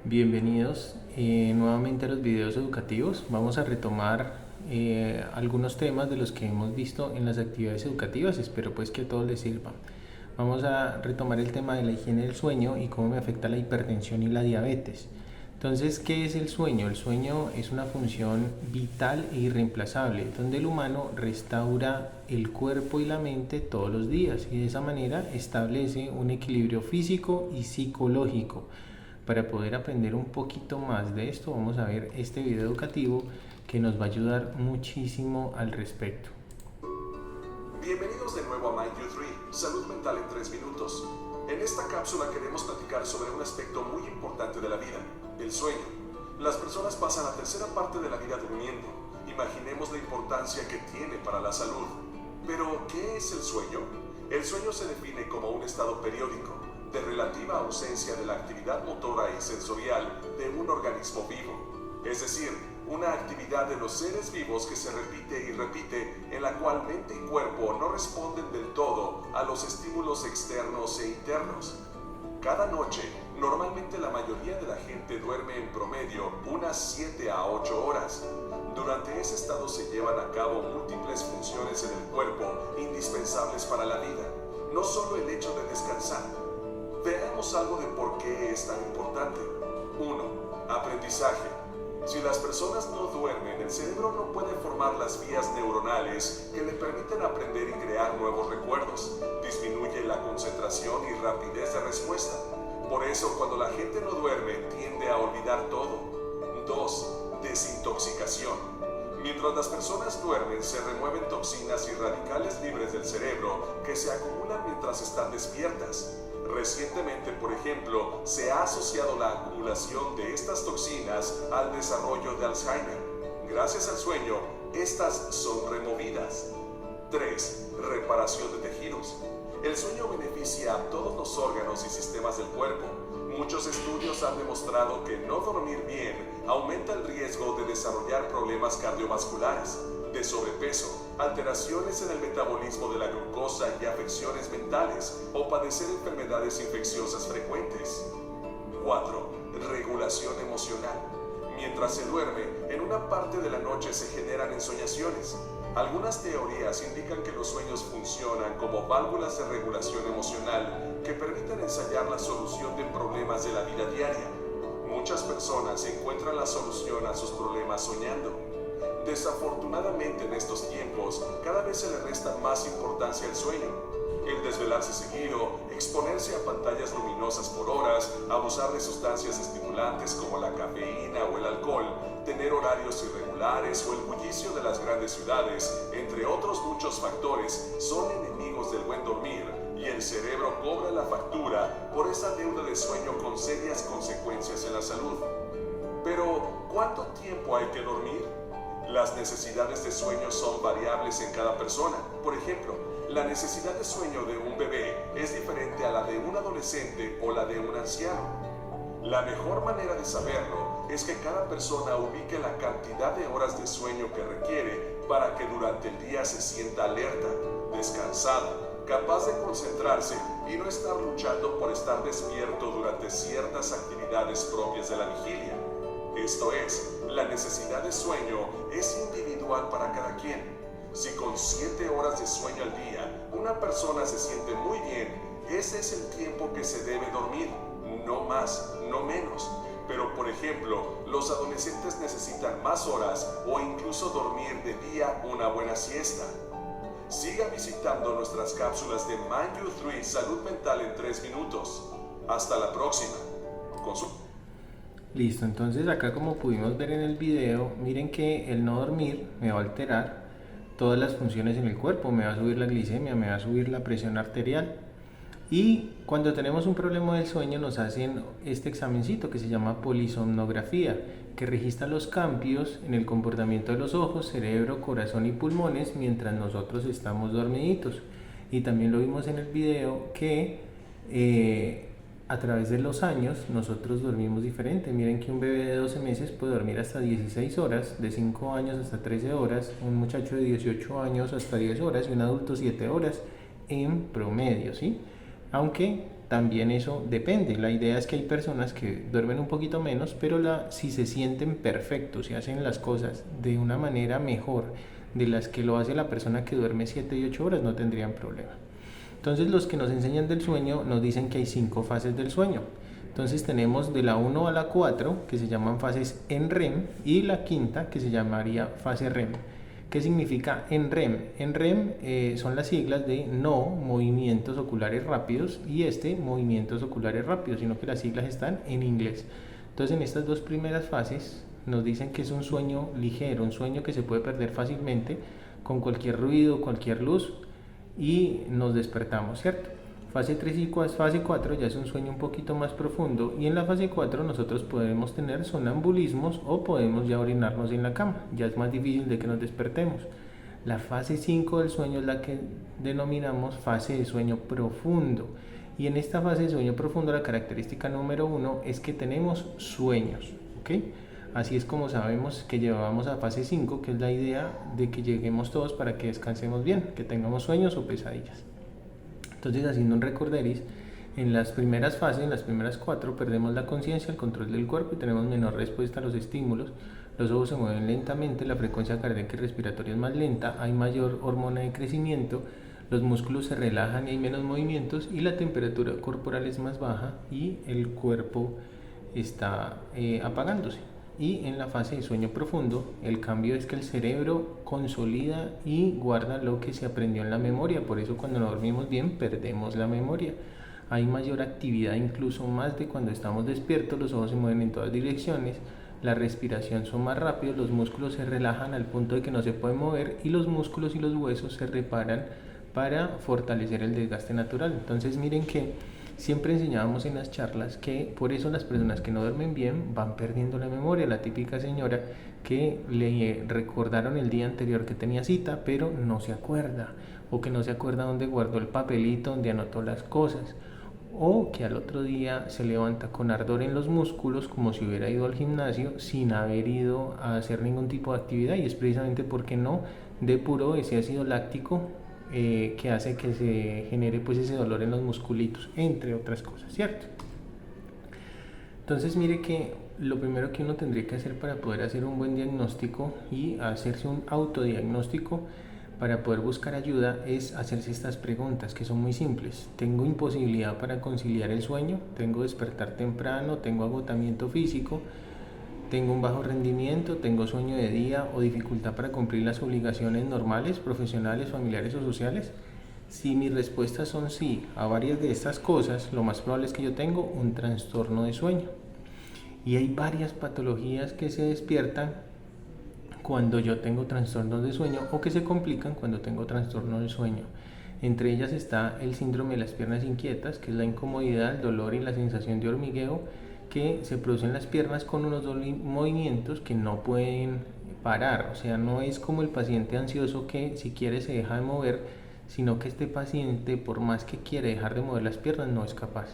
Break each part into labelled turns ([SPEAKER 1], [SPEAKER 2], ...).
[SPEAKER 1] Bienvenidos nuevamente a los videos educativos. Vamos a retomar algunos temas de los que hemos visto en las actividades educativas. Espero pues que a todos les sirva. Vamos a retomar el tema de la higiene del sueño y cómo me afecta la hipertensión y la diabetes. Entonces, ¿qué es el sueño? El sueño es una función vital e irreemplazable, donde el humano restaura el cuerpo y la mente todos los días y de esa manera establece un equilibrio físico y psicológico. Para poder aprender un poquito más de esto, vamos a ver este video educativo que nos va a ayudar muchísimo al respecto.
[SPEAKER 2] Bienvenidos de nuevo a Mind You 3, Salud Mental en 3 minutos. En esta cápsula queremos platicar sobre un aspecto muy importante de la vida, el sueño. Las personas pasan la tercera parte de la vida durmiendo. Imaginemos la importancia que tiene para la salud. Pero, ¿qué es el sueño? El sueño se define como un estado periódico, de relativa ausencia de la actividad motora y sensorial de un organismo vivo. Es decir, una actividad de los seres vivos que se repite y repite, en la cual mente y cuerpo no responden del todo a los estímulos externos e internos. Cada noche, normalmente la mayoría de la gente duerme en promedio unas 7 a 8 horas. Durante ese estado se llevan a cabo múltiples funciones en el cuerpo indispensables para la vida, no solo el hecho de descansar. Veamos algo de por qué es tan importante. 1. Aprendizaje. Si las personas no duermen, el cerebro no puede formar las vías neuronales que le permiten aprender y crear nuevos recuerdos. Disminuye la concentración y rapidez de respuesta. Por eso, cuando la gente no duerme, tiende a olvidar todo. 2. Desintoxicación. Mientras las personas duermen, se remueven toxinas y radicales libres del cerebro que se acumulan mientras están despiertas. Recientemente, por ejemplo, se ha asociado la acumulación de estas toxinas al desarrollo de Alzheimer. Gracias al sueño, estas son removidas. 3. Reparación de tejidos. El sueño beneficia a todos los órganos y sistemas del cuerpo. Muchos estudios han demostrado que no dormir bien aumenta el riesgo de desarrollar problemas cardiovasculares, de sobrepeso, alteraciones en el metabolismo de la glucosa y afecciones mentales o padecer enfermedades infecciosas frecuentes. 4. Regulación emocional. Mientras se duerme, en una parte de la noche se generan ensoñaciones. Algunas teorías indican que los sueños funcionan como válvulas de regulación emocional que permiten ensayar la solución de problemas de la vida diaria. Muchas personas encuentran la solución a sus problemas soñando. Desafortunadamente en estos tiempos, cada vez se le resta más importancia al sueño. El desvelarse seguido, exponerse a pantallas luminosas por horas, abusar de sustancias estimulantes como la cafeína o el alcohol, tener horarios irregulares o el bullicio de las grandes ciudades, entre otros muchos factores, son enemigos del buen dormir y el cerebro cobra la factura por esa deuda de sueño con serias consecuencias en la salud. Pero, ¿cuánto tiempo hay que dormir? Las necesidades de sueño son variables en cada persona. Por ejemplo, la necesidad de sueño de un bebé es diferente a la de un adolescente o la de un anciano. La mejor manera de saberlo es que cada persona ubique la cantidad de horas de sueño que requiere para que durante el día se sienta alerta, descansada, capaz de concentrarse y no estar luchando por estar despierto durante ciertas actividades propias de la vigilia. Esto es, la necesidad de sueño es individual para cada quien. Si con 7 horas de sueño al día una persona se siente muy bien, ese es el tiempo que se debe dormir, no más, no menos. Pero por ejemplo, los adolescentes necesitan más horas o incluso dormir de día una buena siesta. Siga visitando nuestras cápsulas de Mind You 3 Salud Mental en 3 minutos. Hasta la próxima.
[SPEAKER 1] Listo, entonces acá como pudimos ver en el video, miren que el no dormir me va a alterar todas las funciones en el cuerpo, me va a subir la glicemia, me va a subir la presión arterial. Y cuando tenemos un problema del sueño nos hacen este examencito que se llama polisomnografía, que registra los cambios en el comportamiento de los ojos, cerebro, corazón y pulmones mientras nosotros estamos dormiditos. Y también lo vimos en el video que a través de los años nosotros dormimos diferente. Miren que un bebé de 12 meses puede dormir hasta 16 horas, de 5 años hasta 13 horas, un muchacho de 18 años hasta 10 horas y un adulto 7 horas en promedio, ¿sí? Aunque también eso depende. La idea es que hay personas que duermen un poquito menos, pero si se sienten perfectos y hacen las cosas de una manera mejor de las que lo hace la persona que duerme 7 y 8 horas, no tendrían problema. Entonces los que nos enseñan del sueño nos dicen que hay 5 fases del sueño. Entonces tenemos de la 1 a la 4 que se llaman fases en REM y la quinta que se llamaría fase REM. ¿Qué significa en REM? En REM son las siglas de no movimientos oculares rápidos y movimientos oculares rápidos, sino que las siglas están en inglés. Entonces en estas dos primeras fases nos dicen que es un sueño ligero, un sueño que se puede perder fácilmente con cualquier ruido, cualquier luz y nos despertamos, ¿cierto? Fase 3 y fase 4 ya es un sueño un poquito más profundo y en la fase 4 nosotros podemos tener sonambulismos o podemos ya orinarnos en la cama, ya es más difícil de que nos despertemos. La fase 5 del sueño es la que denominamos fase de sueño profundo y en esta fase de sueño profundo la característica número 1 es que tenemos sueños, ¿ok? Así es como sabemos que llevamos a fase 5, que es la idea de que lleguemos todos para que descansemos bien, que tengamos sueños o pesadillas. Entonces, haciendo un recorderis, en las primeras fases, en las primeras 4, perdemos la conciencia, el control del cuerpo y tenemos menor respuesta a los estímulos. Los ojos se mueven lentamente, la frecuencia cardíaca y respiratoria es más lenta, hay mayor hormona de crecimiento, los músculos se relajan y hay menos movimientos y la temperatura corporal es más baja y el cuerpo está apagándose. Y en la fase de sueño profundo, el cambio es que el cerebro consolida y guarda lo que se aprendió en la memoria. Por eso cuando no dormimos bien, perdemos la memoria. Hay mayor actividad, incluso más de cuando estamos despiertos, los ojos se mueven en todas direcciones, la respiración son más rápidos, los músculos se relajan al punto de que no se pueden mover y los músculos y los huesos se reparan para fortalecer el desgaste natural. Entonces miren que siempre enseñábamos en las charlas que por eso las personas que no duermen bien van perdiendo la memoria. La típica señora que le recordaron el día anterior que tenía cita, pero no se acuerda, o que no se acuerda dónde guardó el papelito donde anotó las cosas, o que al otro día se levanta con ardor en los músculos como si hubiera ido al gimnasio sin haber ido a hacer ningún tipo de actividad, y es precisamente porque no depuró ese ácido láctico que hace que se genere pues ese dolor en los musculitos, entre otras cosas, ¿cierto? Entonces mire que lo primero que uno tendría que hacer para poder hacer un buen diagnóstico y hacerse un autodiagnóstico para poder buscar ayuda es hacerse estas preguntas que son muy simples. ¿Tengo imposibilidad para conciliar el sueño? ¿Tengo despertar temprano? ¿Tengo agotamiento físico? ¿Tengo un bajo rendimiento? ¿Tengo sueño de día o dificultad para cumplir las obligaciones normales, profesionales, familiares o sociales? Si mis respuestas son sí a varias de estas cosas, lo más probable es que yo tengo un trastorno de sueño. Y hay varias patologías que se despiertan cuando yo tengo trastornos de sueño o que se complican cuando tengo trastorno de sueño. Entre ellas está el síndrome de las piernas inquietas, que es la incomodidad, el dolor y la sensación de hormigueo que se produce en las piernas con unos movimientos que no pueden parar. O sea, no es como el paciente ansioso que si quiere se deja de mover, sino que este paciente, por más que quiere dejar de mover las piernas, no es capaz.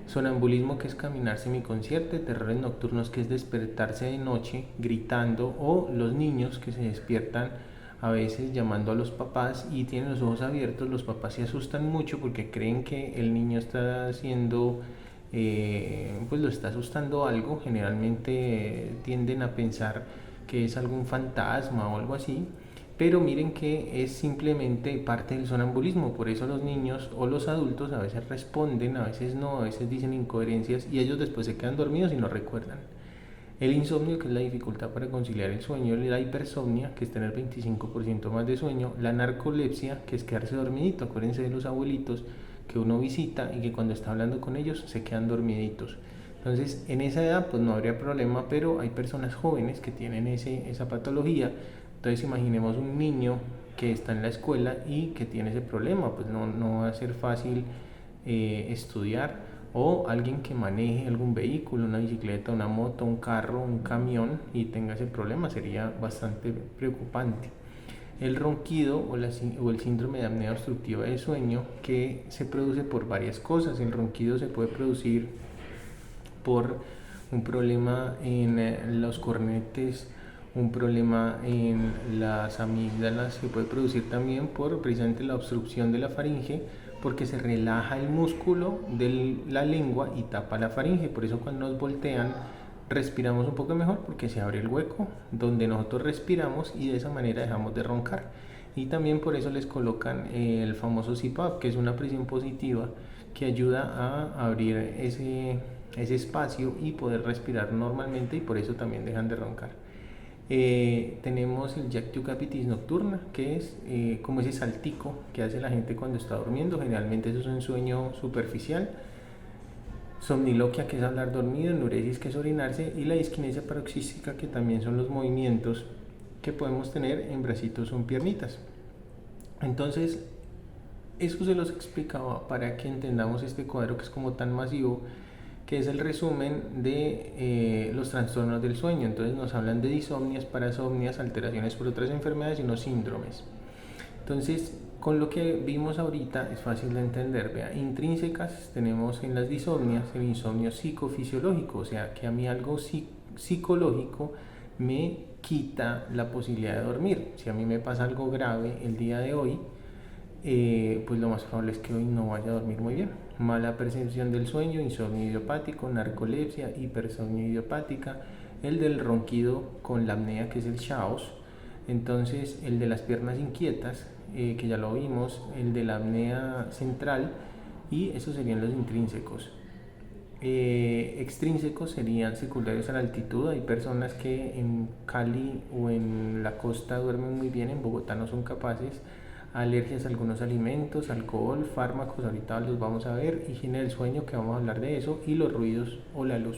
[SPEAKER 1] Sonambulismo, que es caminar semiconcierto, terrores nocturnos, que es despertarse de noche gritando, o los niños que se despiertan a veces llamando a los papás y tienen los ojos abiertos. Los papás se asustan mucho porque creen que el niño está haciendo pues lo está asustando algo. Generalmente tienden a pensar que es algún fantasma o algo así, pero miren que es simplemente parte del sonambulismo. Por eso los niños o los adultos a veces responden, a veces no, a veces dicen incoherencias y ellos después se quedan dormidos y no recuerdan. El insomnio, que es la dificultad para conciliar el sueño, la hipersomnia, que es tener 25% más de sueño, la narcolepsia, que es quedarse dormidito. Acuérdense de los abuelitos que uno visita y que cuando está hablando con ellos se quedan dormiditos. Entonces en esa edad pues no habría problema, pero hay personas jóvenes que tienen esa patología. Entonces imaginemos un niño que está en la escuela y que tiene ese problema, pues no va a ser fácil estudiar. O alguien que maneje algún vehículo, una bicicleta, una moto, un carro, un camión y tenga ese problema, sería bastante preocupante. El ronquido o el síndrome de apnea obstructiva de sueño, que se produce por varias cosas. El ronquido se puede producir por un problema en los cornetes, un problema en las amígdalas, se puede producir también por precisamente la obstrucción de la faringe, porque se relaja el músculo de la lengua y tapa la faringe. Por eso cuando nos voltean respiramos un poco mejor, porque se abre el hueco donde nosotros respiramos y de esa manera dejamos de roncar. Y también por eso les colocan el famoso CPAP, que es una presión positiva que ayuda a abrir ese espacio y poder respirar normalmente, y por eso también dejan de roncar. Tenemos el Jactiu capitis nocturna, que es como ese saltico que hace la gente cuando está durmiendo. Generalmente eso es un sueño superficial. Somniloquia, que es hablar dormido. Enuresis, que es orinarse. Y la disquinesia paroxística, que también son los movimientos que podemos tener en bracitos o en piernitas. Entonces, eso se los explicaba para que entendamos este cuadro que es como tan masivo, que es el resumen de los trastornos del sueño. Entonces nos hablan de disomnias, parasomnias, alteraciones por otras enfermedades y unos síndromes. Entonces, con lo que vimos ahorita es fácil de entender. Vea, intrínsecas tenemos en las disomnias el insomnio psicofisiológico, o sea que a mí algo psicológico me quita la posibilidad de dormir. Si a mí me pasa algo grave el día de hoy, pues lo más probable es que hoy no vaya a dormir muy bien. Mala percepción del sueño, insomnio idiopático, narcolepsia, hipersomnio idiopática, el del ronquido con la apnea, que es el Chaos. Entonces el de las piernas inquietas, que ya lo vimos, el de la apnea central, y esos serían los intrínsecos. Extrínsecos serían secundarios a la altitud. Hay personas que en Cali o en la costa duermen muy bien, en Bogotá no son capaces. Alergias a algunos alimentos, alcohol, fármacos, ahorita los vamos a ver, higiene del sueño, que vamos a hablar de eso, y los ruidos o la luz.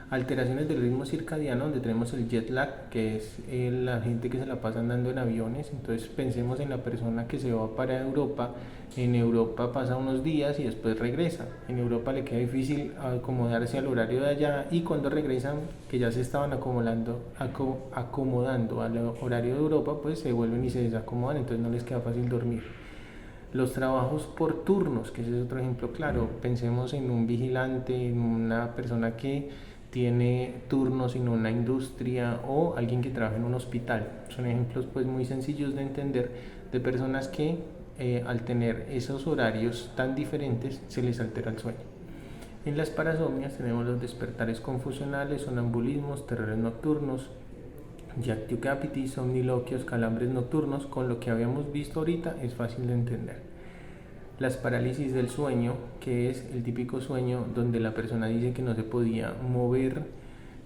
[SPEAKER 1] Alteraciones del ritmo circadiano, donde tenemos el jet lag, que es la gente que se la pasa andando en aviones. Entonces pensemos en la persona que se va para Europa. En Europa pasa unos días y después regresa. En Europa le queda difícil acomodarse al horario de allá, y cuando regresan, que ya se estaban acomodando al horario de Europa, pues se vuelven y se desacomodan, entonces no les queda fácil dormir. Los trabajos por turnos, que ese es otro ejemplo claro. Pensemos en un vigilante, en una persona que tiene turnos en una industria, o alguien que trabaja en un hospital. Son ejemplos pues muy sencillos de entender de personas que al tener esos horarios tan diferentes se les altera el sueño. En las parasomnias tenemos los despertares confusionales, sonambulismos, terrores nocturnos, Jactiu capitis, somniloquios, calambres nocturnos. Con lo que habíamos visto ahorita es fácil de entender. Las parálisis del sueño, que es el típico sueño donde la persona dice que no se podía mover,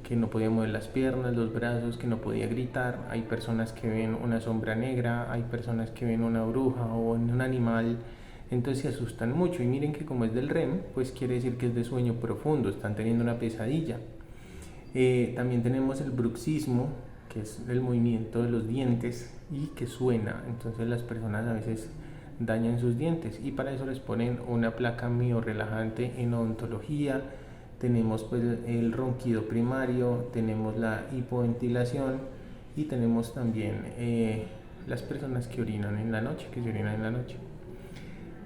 [SPEAKER 1] que no podía mover las piernas, los brazos, que no podía gritar. Hay personas que ven una sombra negra, hay personas que ven una bruja o un animal, entonces se asustan mucho. Y miren que como es del REM, pues quiere decir que es de sueño profundo, están teniendo una pesadilla. También tenemos el bruxismo, que es el movimiento de los dientes y que suena. Entonces las personas a veces dañan sus dientes, y para eso les ponen una placa miorrelajante en odontología. Tenemos pues el ronquido primario, tenemos la hipoventilación, y tenemos también las personas que orinan en la noche, que se orinan en la noche.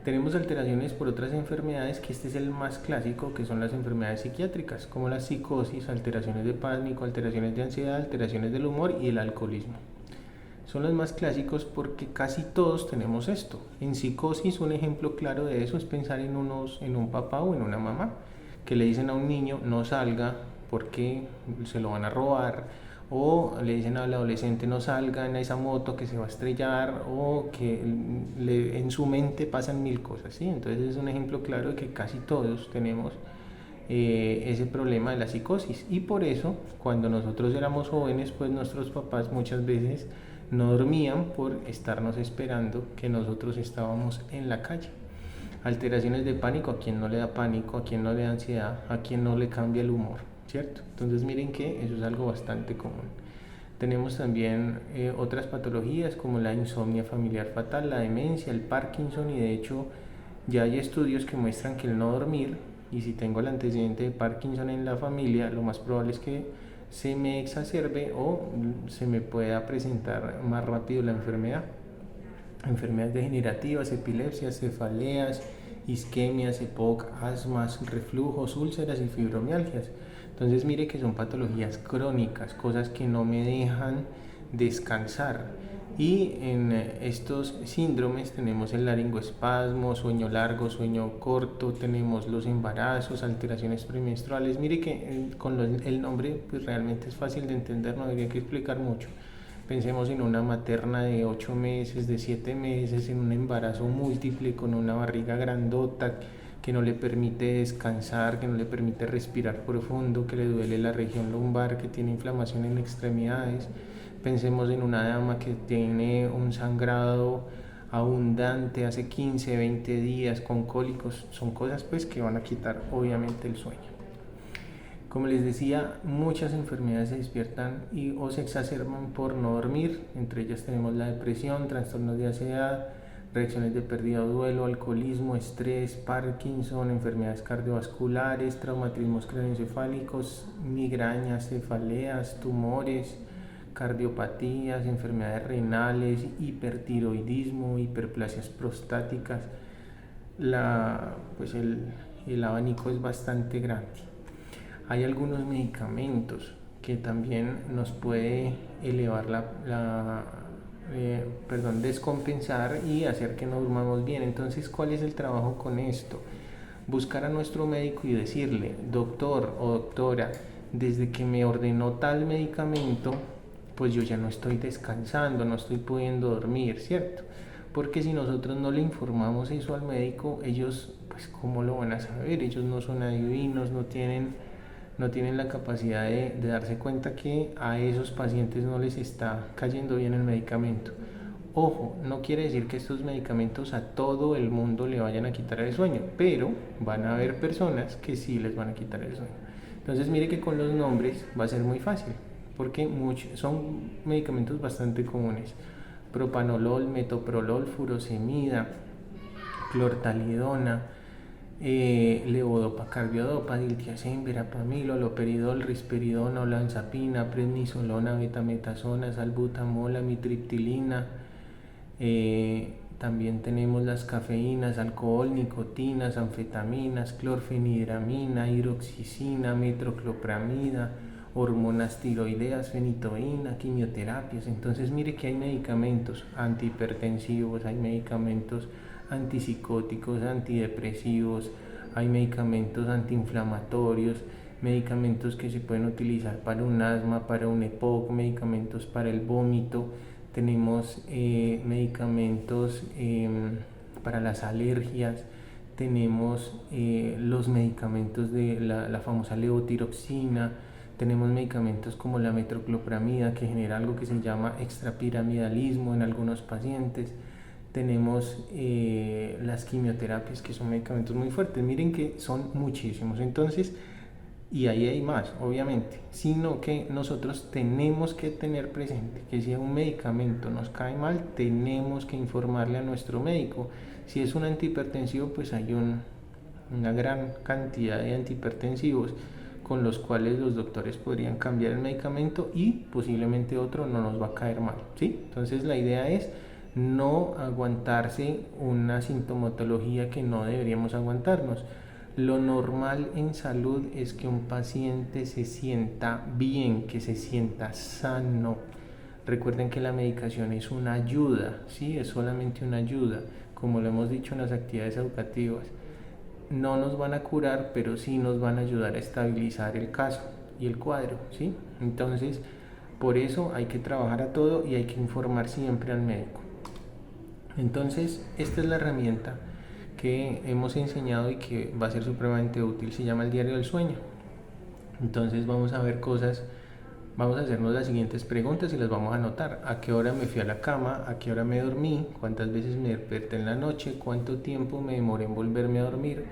[SPEAKER 1] Tenemos alteraciones por otras enfermedades, que este es el más clásico, que son las enfermedades psiquiátricas, como la psicosis, alteraciones de pánico, alteraciones de ansiedad, alteraciones del humor y el alcoholismo. Son los más clásicos porque casi todos tenemos esto. En psicosis, un ejemplo claro de eso es pensar en un papá o en una mamá que le dicen a un niño no salga porque se lo van a robar, o le dicen al adolescente no salga en esa moto que se va a estrellar, o que en su mente pasan mil cosas, ¿sí? Entonces es un ejemplo claro de que casi todos tenemos ese problema de la psicosis, y por eso cuando nosotros éramos jóvenes, pues nuestros papás muchas veces no dormían por estarnos esperando que nosotros estábamos en la calle. Alteraciones de pánico, a quien no le da pánico, a quien no le da ansiedad, a quien no le cambia el humor, ¿cierto? Entonces miren que eso es algo bastante común. Tenemos también otras patologías como la insomnia familiar fatal, la demencia, el Parkinson, y de hecho ya hay estudios que muestran que el no dormir, y si tengo el antecedente de Parkinson en la familia, lo más probable es que se me exacerbe o se me pueda presentar más rápido la enfermedad. Enfermedades degenerativas, epilepsias, cefaleas, isquemias, EPOC, asmas, reflujos, úlceras y fibromialgias. Entonces mire que son patologías crónicas, cosas que no me dejan descansar. Y en estos síndromes tenemos el laringoespasmo, sueño largo, sueño corto, tenemos los embarazos, alteraciones premenstruales. Mire que con el nombre pues realmente es fácil de entender, no habría que explicar mucho. Pensemos en una materna de 8 meses, de 7 meses, en un embarazo múltiple con una barriga grandota que no le permite descansar, que no le permite respirar profundo, que le duele la región lumbar, que tiene inflamación en extremidades. Pensemos en una dama que tiene un sangrado abundante hace 15, 20 días con cólicos. Son cosas pues que van a quitar obviamente el sueño. Como les decía, muchas enfermedades se despiertan o se exacerban por no dormir. Entre ellas tenemos la depresión, trastornos de ansiedad, reacciones de pérdida o duelo, alcoholismo, estrés, Parkinson, enfermedades cardiovasculares, traumatismos craneoencefálicos, migrañas, cefaleas, tumores, cardiopatías, enfermedades renales, hipertiroidismo, hiperplasias prostáticas. El abanico es bastante grande. Hay algunos medicamentos que también nos puede elevar descompensar y hacer que no durmamos bien. Entonces, ¿cuál es el trabajo con esto? Buscar a nuestro médico y decirle: doctor o doctora, desde que me ordenó tal medicamento, pues yo ya no estoy descansando, no estoy pudiendo dormir, ¿cierto? Porque si nosotros no le informamos eso al médico, ellos, pues, ¿cómo lo van a saber? Ellos no son adivinos, no tienen la capacidad de darse cuenta que a esos pacientes no les está cayendo bien el medicamento. Ojo, no quiere decir que estos medicamentos a todo el mundo le vayan a quitar el sueño, pero van a haber personas que sí les van a quitar el sueño. Entonces mire que con los nombres va a ser muy fácil, porque son medicamentos bastante comunes: propanolol, metoprolol, furosemida, clortalidona, levodopa, carbidopa, diltiazem, verapamil, haloperidol, risperidona, olanzapina, prednisolona, betametasona, salbutamol, amitriptilina. También tenemos las cafeínas, alcohol, nicotinas, anfetaminas, clorfenidramina, hidroxicina, metroclopramida, hormonas tiroideas, fenitoína, quimioterapias. Entonces mire que hay medicamentos antihipertensivos, hay medicamentos antipsicóticos, antidepresivos, hay medicamentos antiinflamatorios, medicamentos que se pueden utilizar para un asma, para un EPOC, medicamentos para el vómito. Tenemos medicamentos para las alergias, tenemos los medicamentos de la famosa levotiroxina, tenemos medicamentos como la metroclopramida, que genera algo que se llama extrapiramidalismo en algunos pacientes. Tenemos las quimioterapias, que son medicamentos muy fuertes. Miren que son muchísimos. Entonces, y ahí hay más, obviamente, sino que nosotros tenemos que tener presente que si un medicamento nos cae mal, tenemos que informarle a nuestro médico. Si es un antihipertensivo, pues hay una gran cantidad de antihipertensivos con los cuales los doctores podrían cambiar el medicamento y posiblemente otro no nos va a caer mal, ¿sí? Entonces la idea es no aguantarse una sintomatología que no deberíamos aguantarnos. Lo normal en salud es que un paciente se sienta bien, que se sienta sano. Recuerden que la medicación es una ayuda, ¿sí? Es solamente una ayuda, como lo hemos dicho en las actividades educativas. No nos van a curar, pero sí nos van a ayudar a estabilizar el caso y el cuadro, ¿sí? Entonces, por eso hay que trabajar a todo y hay que informar siempre al médico. Entonces, esta es la herramienta que hemos enseñado y que va a ser supremamente útil. Se llama el diario del sueño. Entonces vamos a ver cosas, vamos a hacernos las siguientes preguntas y las vamos a anotar: ¿a qué hora me fui a la cama? ¿A qué hora me dormí? ¿Cuántas veces me desperté en la noche? ¿Cuánto tiempo me demoré en volverme a dormir?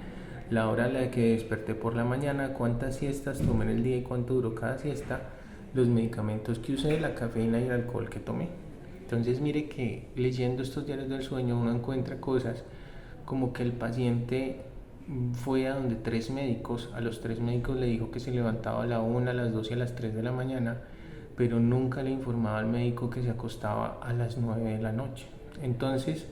[SPEAKER 1] ¿La hora a la que desperté por la mañana? ¿Cuántas siestas tomé en el día y cuánto duró cada siesta? Los medicamentos que usé, la cafeína y el alcohol que tomé. Entonces mire que leyendo estos diarios del sueño uno encuentra cosas como que el paciente fue a donde 3 médicos, a los 3 médicos le dijo que se levantaba a la 1, a las 2 y a las 3 de la mañana, pero nunca le informaba al médico que se acostaba a las 9 de la noche. Entonces,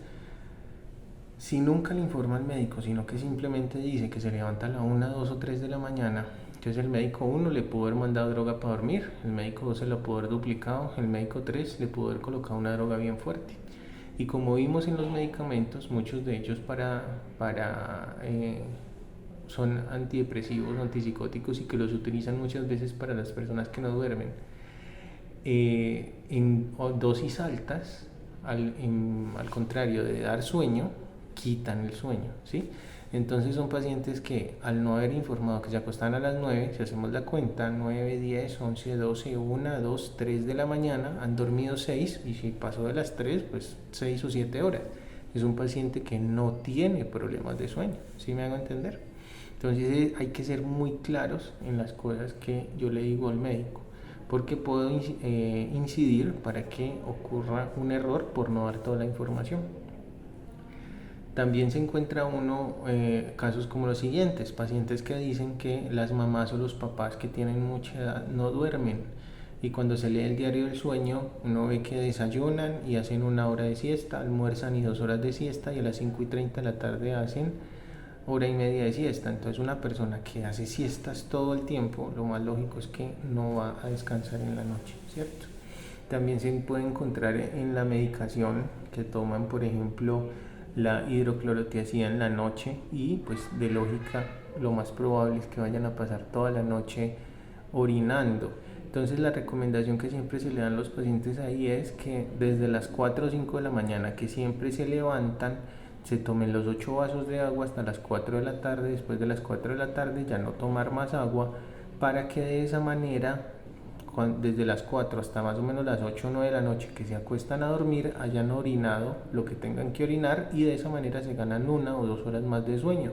[SPEAKER 1] si nunca le informa al médico, sino que simplemente dice que se levanta a la 1, 2 o 3 de la mañana, Entonces el médico 1 le pudo haber mandado droga para dormir, el médico 2 se lo pudo haber duplicado, el médico 3 le pudo haber colocado una droga bien fuerte. Y como vimos en los medicamentos, muchos de ellos son antidepresivos, antipsicóticos y que los utilizan muchas veces para las personas que no duermen. En dosis altas, al contrario de dar sueño, quitan el sueño, ¿sí? Entonces son pacientes que al no haber informado que se acostan a las 9, si hacemos la cuenta, 9, 10, 11, 12, 1, 2, 3 de la mañana, han dormido 6 y si pasó de las 3, pues 6 o 7 horas. Es un paciente que no tiene problemas de sueño, ¿sí me hago entender? Entonces hay que ser muy claros en las cosas que yo le digo al médico, porque puedo incidir para que ocurra un error por no dar toda la información. También se encuentra uno casos como los siguientes, pacientes que dicen que las mamás o los papás que tienen mucha edad no duermen y cuando se lee el diario del sueño uno ve que desayunan y hacen 1 hora de siesta, almuerzan y 2 horas de siesta y a las 5:30 de la tarde hacen 1 hora y media de siesta. Entonces una persona que hace siestas todo el tiempo, lo más lógico es que no va a descansar en la noche, ¿cierto? También se puede encontrar en la medicación que toman, por ejemplo, la hidroclorotiazida en la noche y pues de lógica lo más probable es que vayan a pasar toda la noche orinando. Entonces la recomendación que siempre se le dan a los pacientes ahí es que desde las 4 o 5 de la mañana que siempre se levantan, se tomen los 8 vasos de agua hasta las 4 de la tarde, después de las 4 de la tarde ya no tomar más agua, para que de esa manera desde las 4 hasta más o menos las 8 o 9 de la noche que se acuestan a dormir hayan orinado lo que tengan que orinar y de esa manera se ganan 1 o 2 horas más de sueño.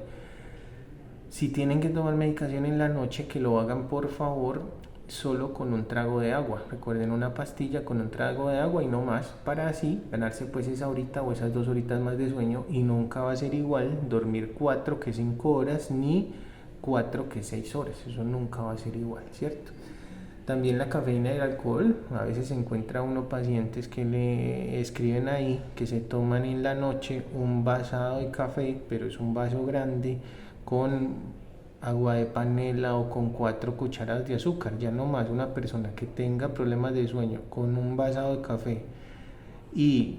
[SPEAKER 1] Si tienen que tomar medicación en la noche, que lo hagan por favor solo con un trago de agua. Recuerden, una pastilla con un trago de agua y no más, para así ganarse pues esa horita o esas 2 horitas más de sueño, y nunca va a ser igual dormir 4 que 5 horas ni 4 que 6 horas, eso nunca va a ser igual, ¿cierto? También la cafeína y el alcohol, a veces se encuentra uno pacientes que le escriben ahí que se toman en la noche un vasado de café, pero es un vaso grande con agua de panela o con 4 cucharadas de azúcar. Ya no más, una persona que tenga problemas de sueño con un vasado de café y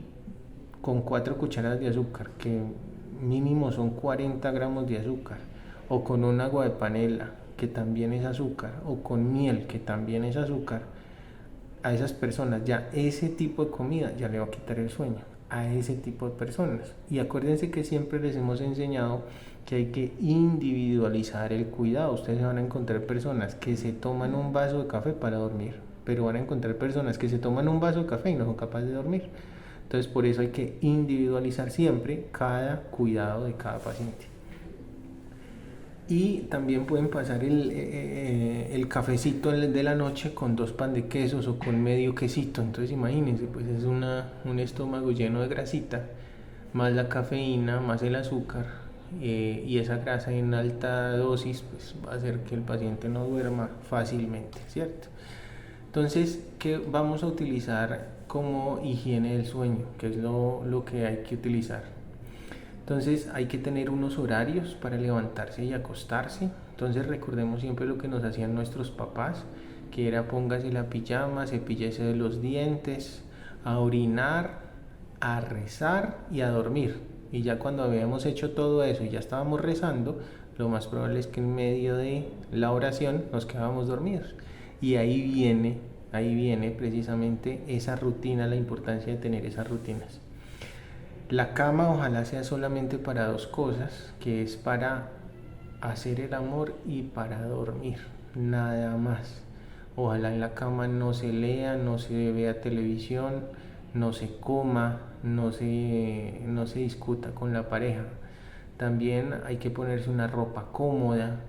[SPEAKER 1] con 4 cucharadas de azúcar, que mínimo son 40 gramos de azúcar, o con un agua de panela que también es azúcar, o con miel que también es azúcar, a esas personas ya ese tipo de comida ya le va a quitar el sueño a ese tipo de personas. Y acuérdense que siempre les hemos enseñado que hay que individualizar el cuidado. Ustedes van a encontrar personas que se toman un vaso de café para dormir, pero van a encontrar personas que se toman un vaso de café y no son capaces de dormir. Entonces por eso hay que individualizar siempre cada cuidado de cada paciente. Y también pueden pasar el cafecito de la noche con 2 pan de quesos o con medio quesito. Entonces imagínense, pues es un estómago lleno de grasita, más la cafeína, más el azúcar, y esa grasa en alta dosis pues va a hacer que el paciente no duerma fácilmente, ¿cierto? Entonces, ¿qué vamos a utilizar como higiene del sueño? ¿Qué es lo que hay que utilizar? Entonces hay que tener unos horarios para levantarse y acostarse. Entonces recordemos siempre lo que nos hacían nuestros papás, que era póngase la pijama, cepíllese de los dientes, a orinar, a rezar y a dormir. Y ya cuando habíamos hecho todo eso y ya estábamos rezando, lo más probable es que en medio de la oración nos quedábamos dormidos. Y ahí viene precisamente esa rutina, la importancia de tener esas rutinas. La cama ojalá sea solamente para 2 cosas, que es para hacer el amor y para dormir, nada más. Ojalá en la cama no se lea, no se vea televisión, no se coma, no se discuta con la pareja. También hay que ponerse una ropa cómoda,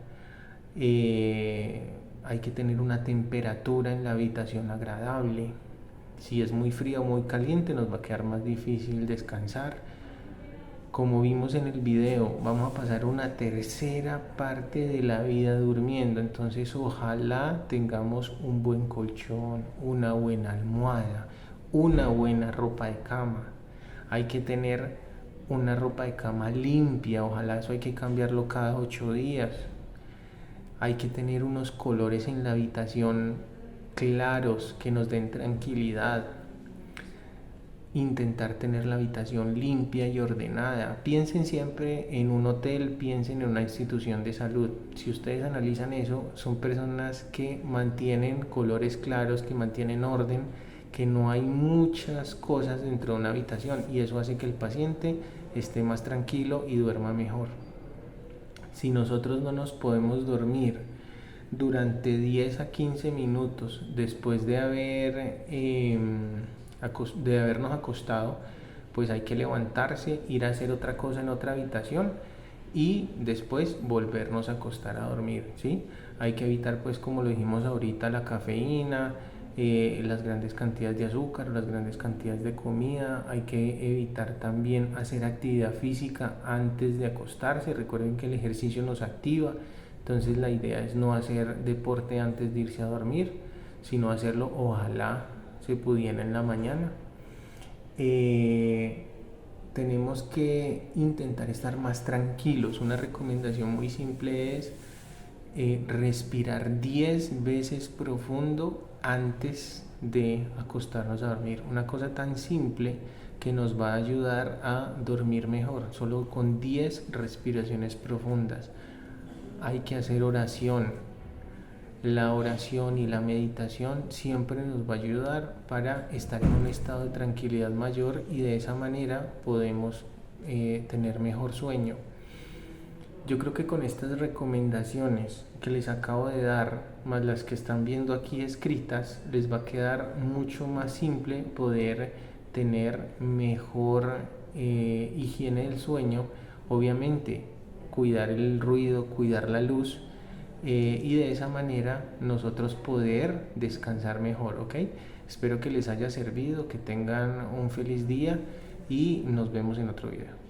[SPEAKER 1] hay que tener una temperatura en la habitación agradable. Si es muy fría o muy caliente nos va a quedar más difícil descansar. Como vimos en el video, vamos a pasar una tercera parte de la vida durmiendo, entonces ojalá tengamos un buen colchón, una buena almohada, una buena ropa de cama. Hay que tener una ropa de cama limpia, ojalá eso hay que cambiarlo cada 8 días. Hay que tener unos colores en la habitación claros que nos den tranquilidad. Intentar tener la habitación limpia y ordenada. Piensen siempre en un hotel, piensen en una institución de salud. Si ustedes analizan eso, son personas que mantienen colores claros, que mantienen orden, que no hay muchas cosas dentro de una habitación, y eso hace que el paciente esté más tranquilo y duerma mejor. Si nosotros no nos podemos dormir durante 10 a 15 minutos después de habernos acostado, pues hay que levantarse, ir a hacer otra cosa en otra habitación y después volvernos a acostar a dormir, ¿sí? Hay que evitar, pues como lo dijimos ahorita, la cafeína, las grandes cantidades de azúcar, las grandes cantidades de comida. Hay que evitar también hacer actividad física antes de acostarse. Recuerden que el ejercicio nos activa, entonces la idea es no hacer deporte antes de irse a dormir, sino hacerlo, ojalá se pudiera, en la mañana. Tenemos que intentar estar más tranquilos. Una recomendación muy simple es respirar 10 veces profundo antes de acostarnos a dormir. Una cosa tan simple que nos va a ayudar a dormir mejor, solo con 10 respiraciones profundas. Hay que hacer oración. La oración y la meditación siempre nos va a ayudar para estar en un estado de tranquilidad mayor, y de esa manera podemos tener mejor sueño. Yo creo que con estas recomendaciones que les acabo de dar, más las que están viendo aquí escritas, les va a quedar mucho más simple poder tener mejor higiene del sueño. Obviamente, cuidar el ruido, cuidar la luz, y de esa manera nosotros poder descansar mejor, ¿ok? Espero que les haya servido, que tengan un feliz día y nos vemos en otro video.